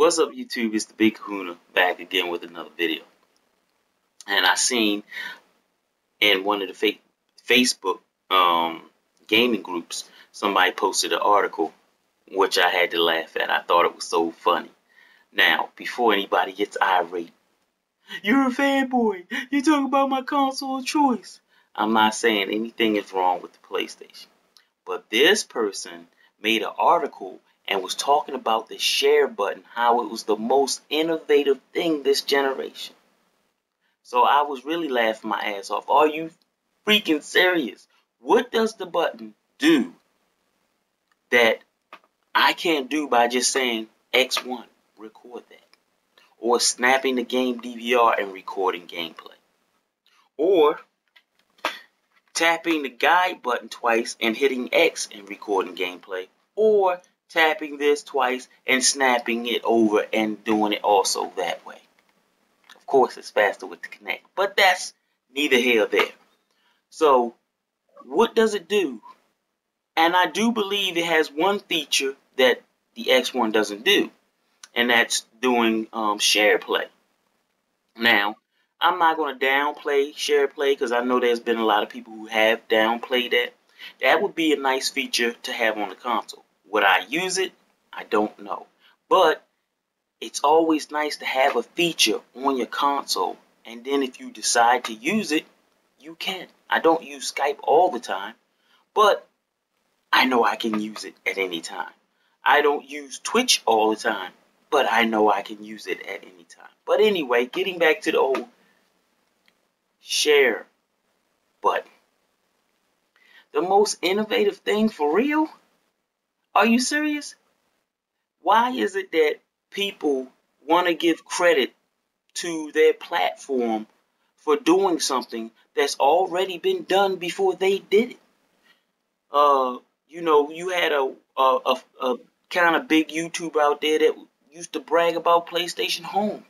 What's up, YouTube? It's the Big Kahuna back again with another video. And I seen in one of the Facebook gaming groups, somebody posted an article which I had to laugh at. I thought it was so funny. Now, before anybody gets irate, you're a fanboy. You talk about my console of choice. I'm not saying anything is wrong with the PlayStation. But this person made an article and was talking about the share button, how it was the most innovative thing this generation. So I was really laughing my ass off. Are you freaking serious? What does the button do that I can't do by just saying X1, record that? Or snapping the game DVR and recording gameplay? Or tapping the guide button twice and hitting X and recording gameplay? Or tapping this twice and snapping it over and doing it also that way? Of course, it's faster with the Kinect, but that's neither here nor there. So, what does it do? And I do believe it has one feature that the X1 doesn't do, and that's doing share play. Now, I'm not going to downplay share play because I know there's been a lot of people who have downplayed that. That would be a nice feature to have on the console. Would I use it? I don't know. But it's always nice to have a feature on your console, and then if you decide to use it, you can. I don't use Skype all the time, but I know I can use it at any time. I don't use Twitch all the time, but I know I can use it at any time. But anyway, getting back to the old share button. The most innovative thing for real? Are you serious? Why is it that people want to give credit to their platform for doing something that's already been done before they did it? You know, you had a kind of big YouTuber out there that used to brag about PlayStation Home.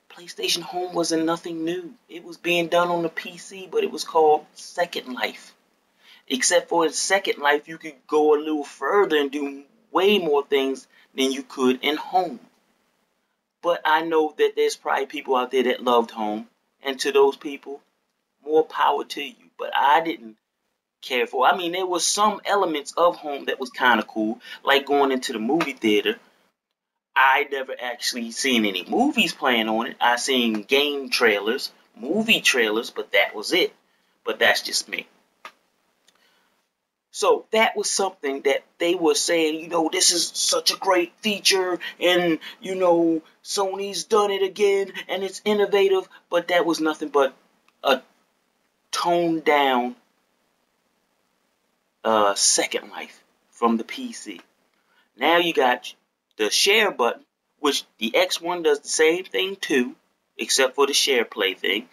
PlayStation Home wasn't nothing new. It was being done on the PC, but it was called Second Life. Except for in Second Life, you could go a little further and do way more things than you could in Home. But I know that there's probably people out there that loved Home, and to those people, more power to you. But I didn't care for. I mean, there was some elements of Home that was kind of cool, like going into the movie theater. I never actually seen any movies playing on it. I seen game trailers, movie trailers, but that was it. But that's just me. So that was something that they were saying, you know, this is such a great feature, and, you know, Sony's done it again, and it's innovative, but that was nothing but a toned down Second Life from the PC. Now you got the share button, which the X1 does the same thing too, except for the share play thing.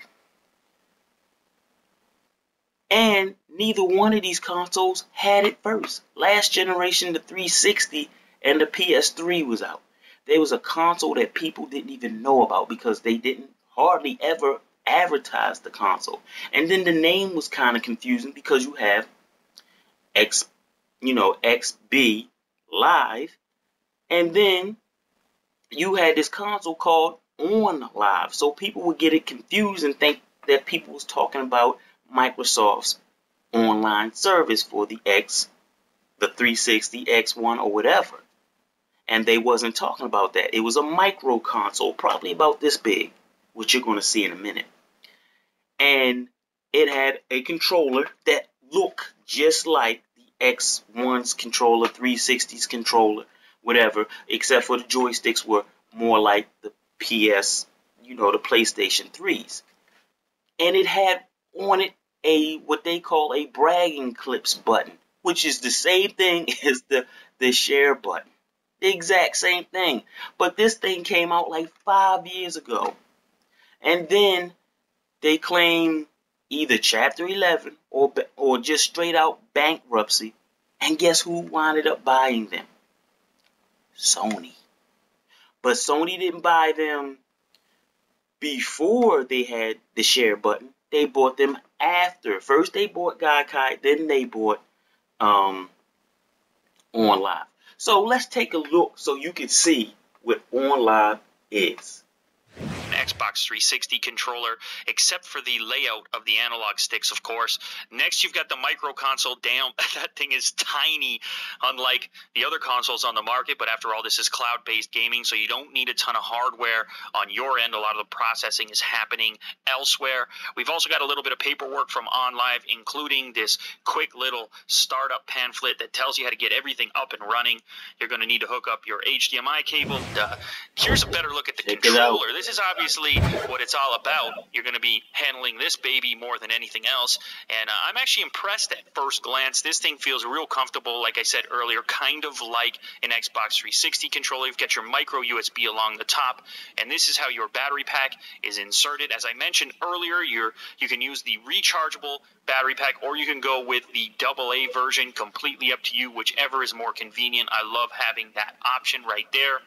And neither one of these consoles had it first. Last generation, the 360 and the PS3 was out. There was a console that people didn't even know about because they didn't hardly ever advertise the console. And then the name was kind of confusing because you have XB Live, and then you had this console called On Live. So people would get it confused and think that people was talking about Microsoft's online service for the 360, X1, or whatever. And they wasn't talking about that. It was a micro console, probably about this big, which you're going to see in a minute. And it had a controller that looked just like the X1's controller, 360's controller, whatever, except for the joysticks were more like the PS, the PlayStation 3's. And it had on it what they call a bragging clips button, which is the same thing as the share button. The exact same thing. But this thing came out like 5 years ago. And then they claim either Chapter 11 or just straight out bankruptcy. And guess who wound up buying them? Sony. But Sony didn't buy them before they had the share button. They bought them after. First they bought Gaikai, then they bought On Live. So let's take a look so you can see what OnLive is. Xbox 360 controller, except for the layout of the analog sticks, of course. Next, you've got the micro console. Damn, that thing is tiny, unlike the other consoles on the market. But after all, this is cloud-based gaming, so you don't need a ton of hardware on your end. A lot of the processing is happening elsewhere. We've also got a little bit of paperwork from OnLive, including this quick little startup pamphlet that tells you how to get everything up and running. You're going to need to hook up your HDMI cable. Here's a better look at the controller. This is obviously what it's all about. You're going to be handling this baby more than anything else, and I'm actually impressed at first glance. This thing feels real comfortable, like I said earlier, kind of like an Xbox 360 controller. You've got your micro USB along the top, and this is how your battery pack is inserted. As I mentioned earlier, you can use the rechargeable battery pack, or you can go with the AA version. Completely up to you, whichever is more convenient. I love having that option right there.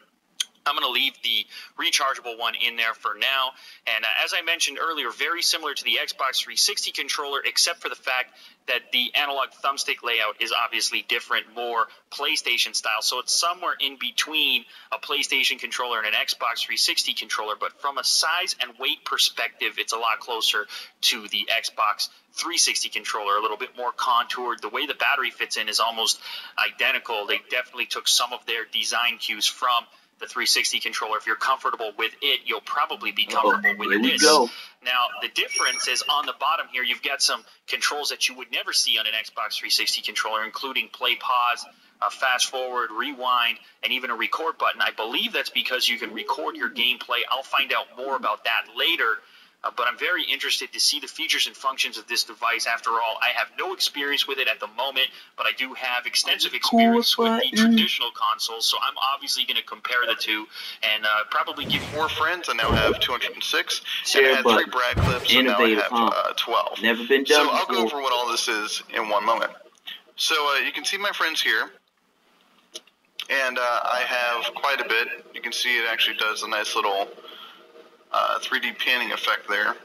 I'm going to leave the rechargeable one in there for now. And as I mentioned earlier, very similar to the Xbox 360 controller, except for the fact that the analog thumbstick layout is obviously different, more PlayStation style. So it's somewhere in between a PlayStation controller and an Xbox 360 controller. But from a size and weight perspective, it's a lot closer to the Xbox 360 controller, a little bit more contoured. The way the battery fits in is almost identical. They definitely took some of their design cues from the 360 controller. If you're comfortable with it, you'll probably be comfortable with this. Now, the difference is on the bottom here, you've got some controls that you would never see on an Xbox 360 controller, including play, pause, fast forward, rewind, and even a record button. I believe that's because you can record your gameplay. I'll find out more about that later. But I'm very interested to see the features and functions of this device. After all, I have no experience with it at the moment, but I do have extensive experience with the traditional consoles, so I'm obviously going to compare the two and probably give 4 friends. I now have 206, and I had 3 Brad clips, and now I have 12. Never been done so I'll before. go over what all this is in one moment. So you can see my friends here, and I have quite a bit. You can see it actually does a nice little 3D panning effect there.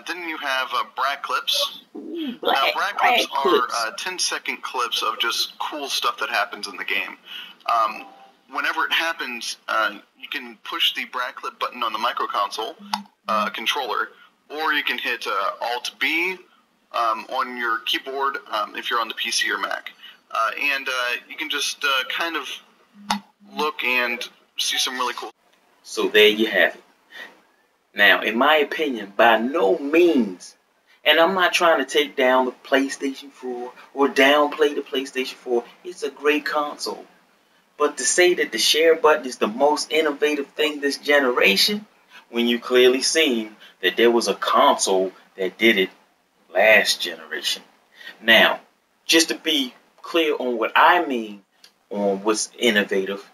Then you have Brad clips. Now, Brad clips are 10-second clips of just cool stuff that happens in the game. Whenever it happens, you can push the Brad clip button on the micro console controller, or you can hit Alt-B on your keyboard if you're on the PC or Mac. And you can just kind of look and see some really cool. So there you have it. Now, in my opinion, by no means, and I'm not trying to take down the PlayStation 4 or downplay the PlayStation 4, it's a great console. But to say that the share button is the most innovative thing this generation, when you clearly seen that there was a console that did it last generation. Now, just to be clear on what I mean on what's innovative,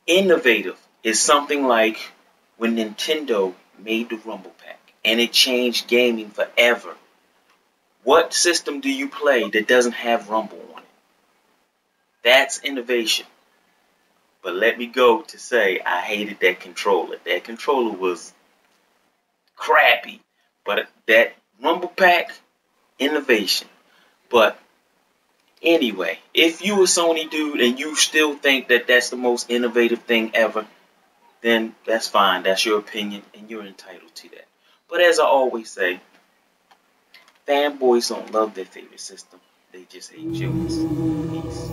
innovative is something like when Nintendo made the Rumble Pack and it changed gaming forever. What system do you play that doesn't have Rumble on it? That's innovation. But let me go to say I hated that controller. That controller was crappy. But that Rumble Pack, innovation. But anyway, if you a Sony dude and you still think that that's the most innovative thing ever, then that's fine. That's your opinion, and you're entitled to that. But as I always say, fanboys don't love their favorite system. They just hate yours. Peace.